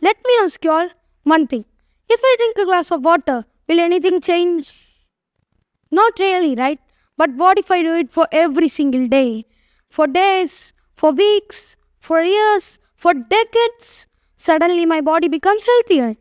Let me ask you all one thing. If I drink a glass of water, will anything change? Not really, right? But what if I do it for every single day? For days, for weeks, for years, for decades? Suddenly my body becomes healthier.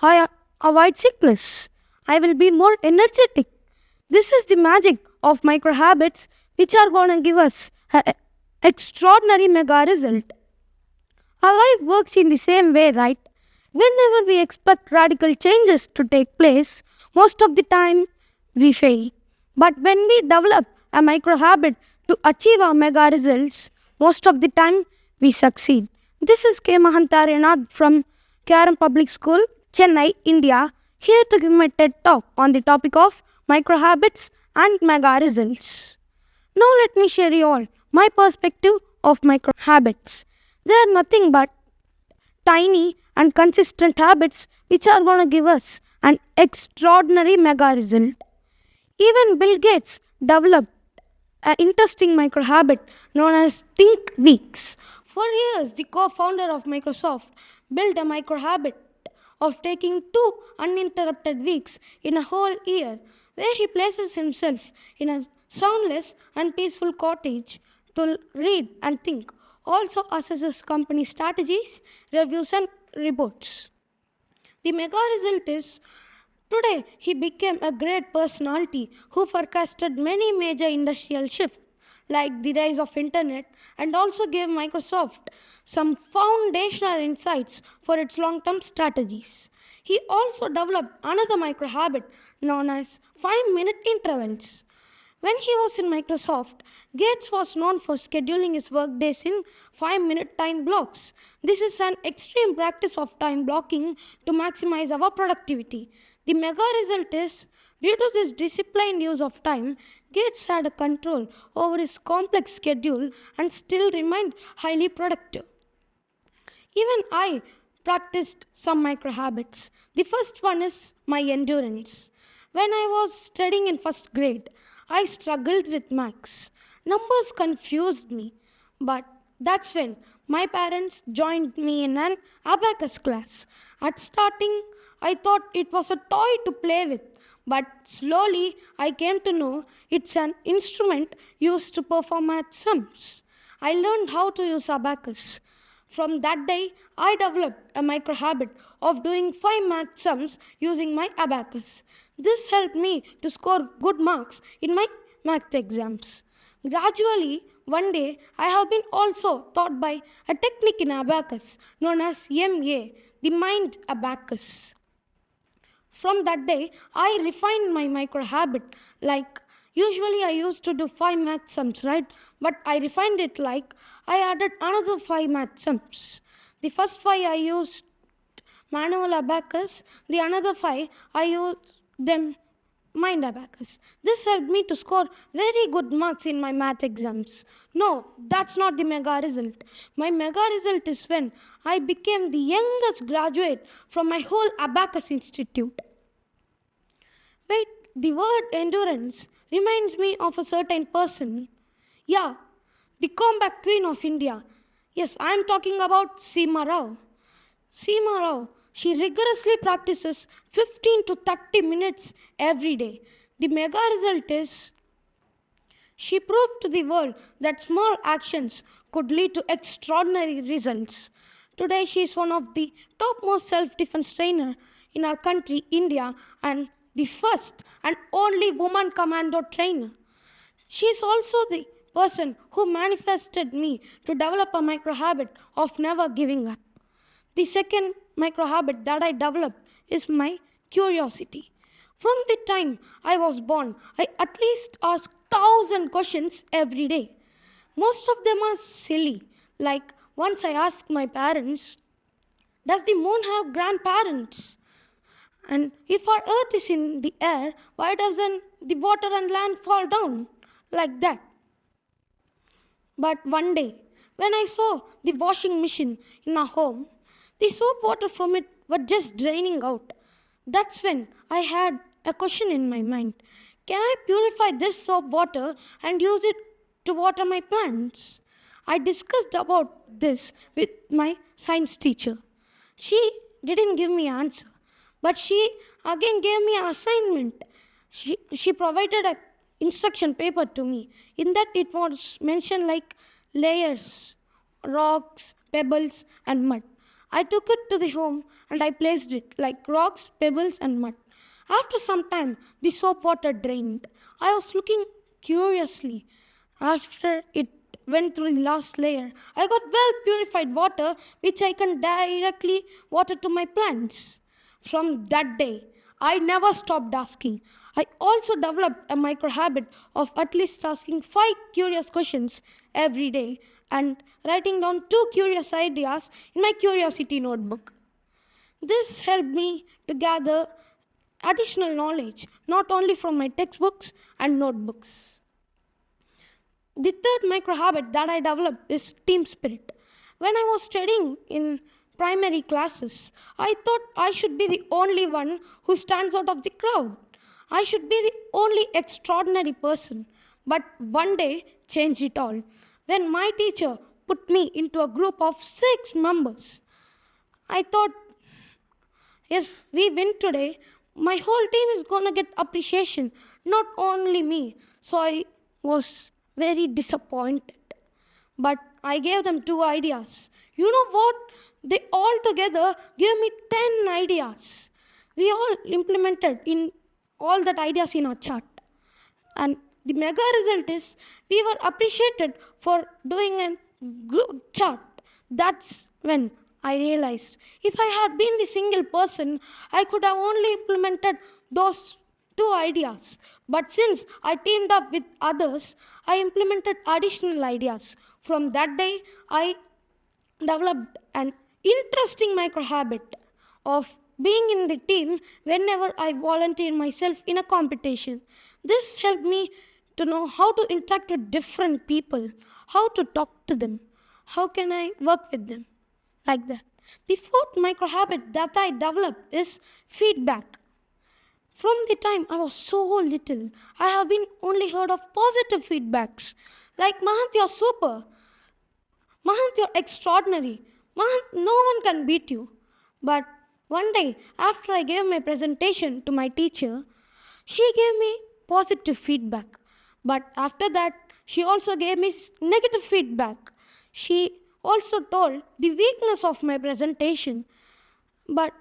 I avoid sickness. I will be more energetic. This is the magic of micro habits which are going to give us an extraordinary mega result. Our life works in the same way, right? Whenever we expect radical changes to take place, most of the time we fail. But when we develop a micro habit to achieve our mega results, most of the time we succeed. This is MAHANTH ARYANADH from KRMPublicSchool, Chennai, India, here to give my TED talk on the topic of micro habits and mega results. Now let me share you all my perspective of micro habits. They are nothing but tiny and consistent habits which are going to give us an extraordinary mega result. Even Bill Gates developed an interesting micro habit known as Think Weeks. For years, the co founder of Microsoft built a micro habit of taking 2 uninterrupted weeks in a whole year, where he places himself in a soundless and peaceful cottage to read and think. Also assesses company strategies, reviews, and reports. The mega result is today he became a great personality who forecasted many major industrial shifts like the rise of internet and also gave Microsoft some foundational insights for its long-term strategies. He also developed another micro habit known as 5-minute intervals. When he was in Microsoft, Gates was known for scheduling his workdays in 5-minute time blocks. This is an extreme practice of time blocking to maximize our productivity. The mega result is, due to this disciplined use of time, Gates had a control over his complex schedule and still remained highly productive. Even I practiced some micro habits. The first one is my endurance. When I was studying in first grade, I struggled with maths. Numbers confused me, but that's when my parents joined me in an abacus class. At starting, I thought it was a toy to play with, but slowly I came to know it's an instrument used to perform math sums. I learned how to use abacus. From that day, I developed a micro habit of doing 5 math sums using my abacus. This helped me to score good marks in my math exams. Gradually, one day, I have been also taught by a technique in abacus known as MA, the mind abacus. From that day, I refined my micro habit. Like, usually I used to do 5 math sums, right? But I refined it like I added another 5 math sums. The first 5 I used manual abacus, the another 5 I used them mind abacus. This helped me to score very good marks in my math exams. No, that's not the mega result. My mega result is when I became the youngest graduate from my whole abacus institute. Wait, the word endurance reminds me of a certain person. Yeah, the comeback queen of India. Yes, I am talking about Seema Rao. Seema Rao, she rigorously practices 15 to 30 minutes every day. The mega result is she proved to the world that small actions could lead to extraordinary results. Today, she is one of the topmost self-defense trainer in our country, India, and the first and only woman commando trainer. She is also the person who manifested me to develop a micro habit of never giving up. The second micro habit that I developed is my curiosity. From the time I was born, I at least ask 1,000 questions every day. Most of them are silly. Like once I asked my parents, does the moon have grandparents? And if our earth is in the air, why doesn't the water and land fall down? Like that. But one day, when I saw the washing machine in our home, the soap water from it was just draining out. That's when I had a question in my mind. Can I purify this soap water and use it to water my plants? I discussed about this with my science teacher. She didn't give me answer, but she again gave me an assignment. She provided a instruction paper to me. In that it was mentioned like layers, rocks, pebbles, and mud. I took it to the home and I placed it like rocks, pebbles, and mud. After some time, the soap water drained. I was looking curiously. After it went through the last layer, I got well purified water which I can directly water to my plants. From that day, I never stopped asking. I also developed a micro habit of at least asking 5 curious questions every day and writing down 2 curious ideas in my curiosity notebook. This helped me to gather additional knowledge not only from my textbooks and notebooks. The third micro habit that I developed is team spirit. When I was studying in primary classes, I thought I should be the only one who stands out of the crowd. I should be the only extraordinary person. But one day changed it all. When my teacher put me into a group of 6 members, I thought if we win today, my whole team is gonna get appreciation, not only me. So I was very disappointed. But I gave them 2 ideas. You know what? They all together gave me 10 ideas. We all implemented in all that ideas in our chart. And the mega result is we were appreciated for doing a good chart. That's when I realized if I had been the single person, I could have only implemented those 2 ideas. But since I teamed up with others, I implemented additional ideas. From that day, I developed an interesting micro habit of being in the team whenever I volunteer myself in a competition. This helped me to know how to interact with different people, how to talk to them, how can I work with them, like that. The fourth micro habit that I developed is feedback. From the time I was so little, I have been only heard of positive feedbacks like Mahanth, you're super. Mahanth, you're extraordinary. Mahanth, no one can beat you. But one day, after I gave my presentation to my teacher, she gave me positive feedback. But after that, she also gave me negative feedback. She also told the weakness of my presentation. But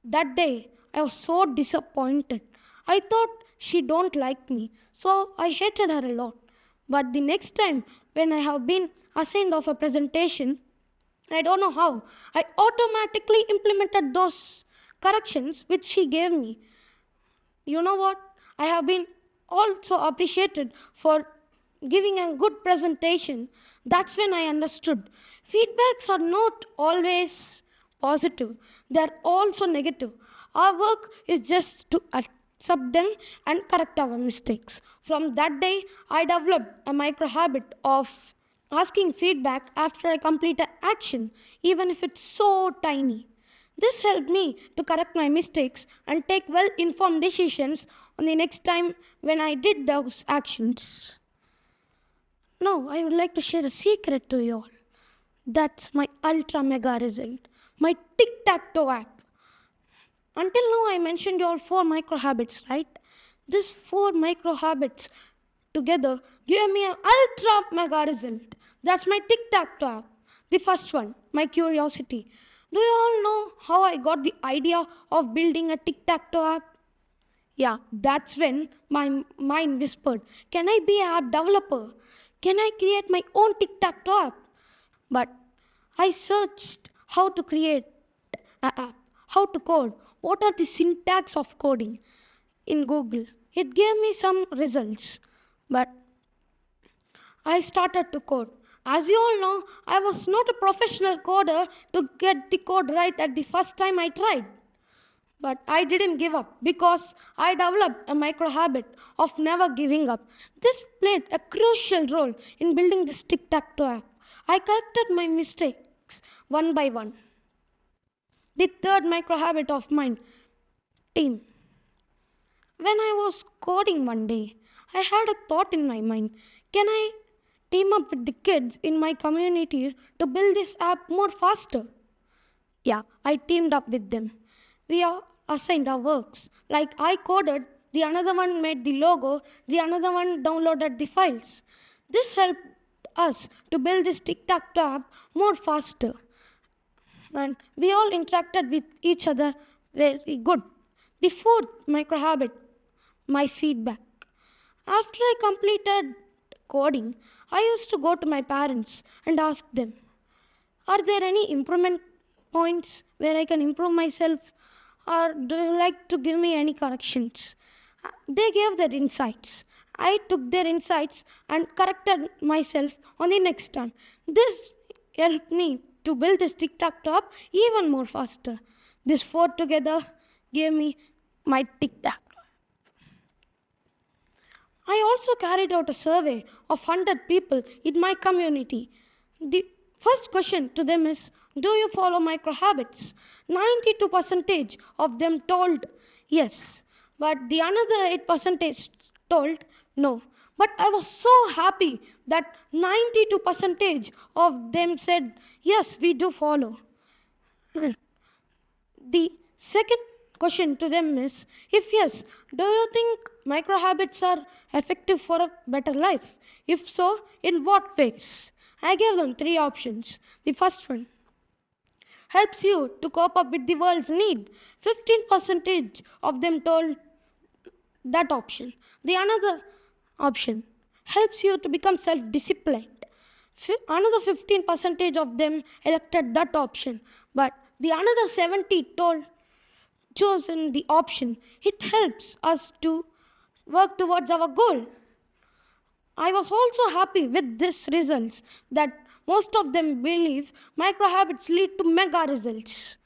that day, I was so disappointed. I thought she don't like me, so I hated her a lot. But the next time when I have been assigned of a presentation, I don't know how, I automatically implemented those corrections which she gave me. You know what? I have been also appreciated for giving a good presentation. That's when I understood. Feedbacks are not always positive, they're also negative. Our work is just to accept them and correct our mistakes. From that day, I developed a micro habit of asking feedback after I complete an action, even if it's so tiny. This helped me to correct my mistakes and take well informed decisions on the next time when I did those actions. Now, I would like to share a secret to you all. That's my ultra mega result, my tic tac toe app. Until now, I mentioned you all 4 micro habits, right? These 4 micro habits together give me an ultra mega result. That's my tic tac toe app. The first one, my curiosity. Do you all know how I got the idea of building a tic tac toe app? Yeah, that's when my mind whispered, can I be an app developer? Can I create my own tic tac toe app? But I searched how to create an app, how to code, what are the syntax of coding in Google. It gave me some results, but I started to code. As you all know, I was not a professional coder to get the code right at the first time I tried. But I didn't give up because I developed a micro habit of never giving up. This played a crucial role in building this tic tac toe app. I corrected my mistakes one by one. The third micro habit of mine, team. When I was coding one day, I had a thought in my mind. Can I team up with the kids in my community to build this app more faster? Yeah, I teamed up with them. We are assigned our works. Like I coded, the another one made the logo, the another one downloaded the files. This helped us to build this tic-tac-toe app more faster. And we all interacted with each other very good. The fourth micro habit, my feedback. After I completed coding, I used to go to my parents and ask them, are there any improvement points where I can improve myself? Or do you like to give me any corrections? They gave their insights. I took their insights and corrected myself on the next time. This helped me to build this tic-tac-toe app even more faster. This four together gave me my tic-tac. I also carried out a survey of 100 people in my community. The first question to them is, do you follow micro habits? 92% of them told yes, but the another 8% told no. But I was so happy that 92% of them said yes, we do follow. The second question to them is, if yes, do you think micro habits are effective for a better life? If so, in what ways? I gave them three options. The first one helps you to cope up with the world's need. 15% of them told that option. The another option helps you to become self-disciplined. Another 15% of them elected that option, but the another 70 told chosen the option. It helps us to work towards our goal. I was also happy with these results that most of them believe micro habits lead to mega results.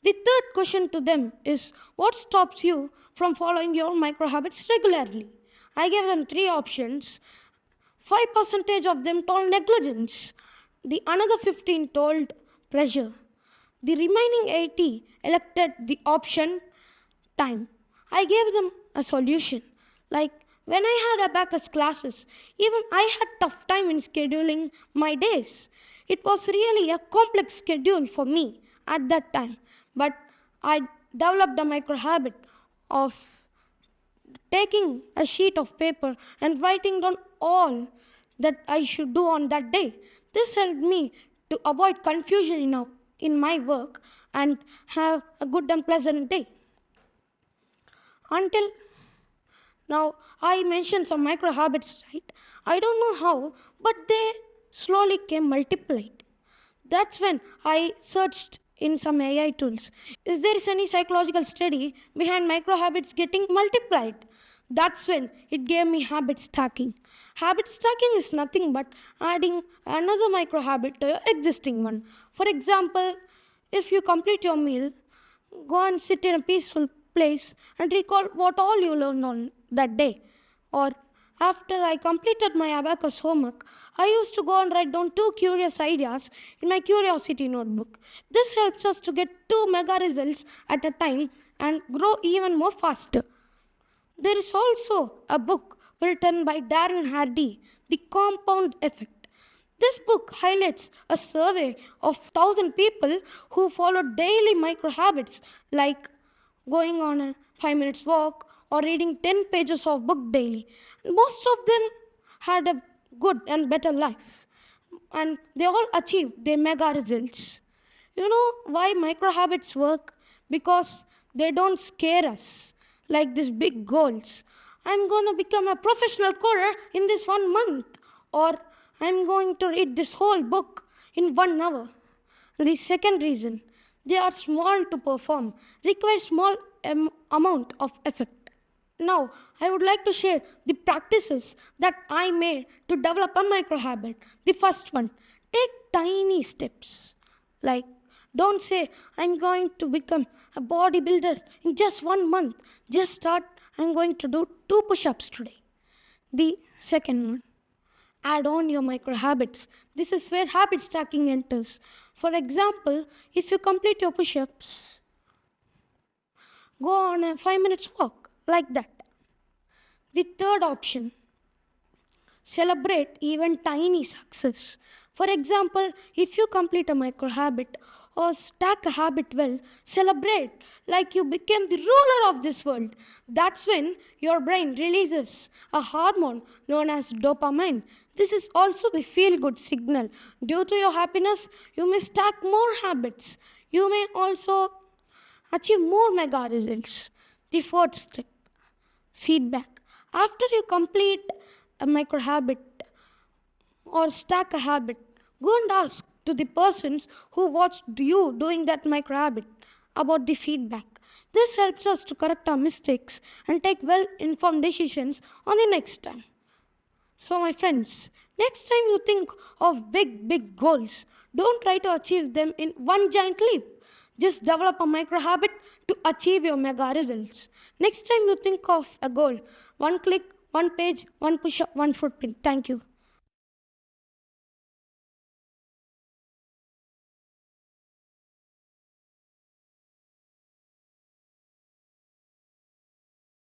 The third question to them is, what stops you from following your micro habits regularly? I gave them three options. 5% of them told negligence. The another 15 told pressure. The remaining 80 elected the option time. I gave them a solution. Like when I had abacus classes, even I had tough time in scheduling my days. It was really a complex schedule for me at that time. But I developed a micro habit of taking a sheet of paper and writing down all that I should do on that day. This helped me to avoid confusion in my work and have a good and pleasant day. Until now, I mentioned some micro habits, right? I don't know how, but they slowly came multiplied. That's when I searched in some AI tools. Is there any psychological study behind micro habits getting multiplied? That's when it gave me habit stacking. Habit stacking is nothing but adding another micro habit to your existing one. For example, if you complete your meal, go and sit in a peaceful place and recall what all you learned on that day. Or after I completed my abacus homework, I used to go and write down 2 curious ideas in my curiosity notebook. This helps us to get 2 mega results at a time and grow even more faster. There is also a book written by Darren Hardy, The Compound Effect. This book highlights a survey of 1,000 people who followed daily micro habits like going on a 5 minutes walk or reading 10 pages of book daily. Most of them had a good and better life, and they all achieved their mega results. You know why micro habits work? Because they don't scare us like these big goals. I'm going to become a professional coder in this 1 month, or I'm going to read this whole book in 1 hour. The second reason, they are small to perform, require small amount of effort. Now, I would like to share the practices that I made to develop a micro habit. The first one, take tiny steps. Like, don't say, I'm going to become a bodybuilder in just 1 month. Just start, I'm going to do 2 push-ups today. The second one, add on your micro habits. This is where habit stacking enters. For example, if you complete your push-ups, go on a 5 minutes walk, like that. The third option, celebrate even tiny success. For example, if you complete a micro habit or stack a habit well, celebrate like you became the ruler of this world. That's when your brain releases a hormone known as dopamine. This is also the feel good signal. Due to your happiness, you may stack more habits. You may also achieve more mega results. The fourth step, feedback. After you complete a micro habit or stack a habit, go and ask to the persons who watched you doing that micro habit about the feedback. This helps us to correct our mistakes and take well informed decisions on the next time. So, my friends, next time you think of big goals, don't try to achieve them in one giant leap. Just develop a micro habit to achieve your mega results. Next time you think of a goal, one click, one page, one push up, one footprint. Thank you.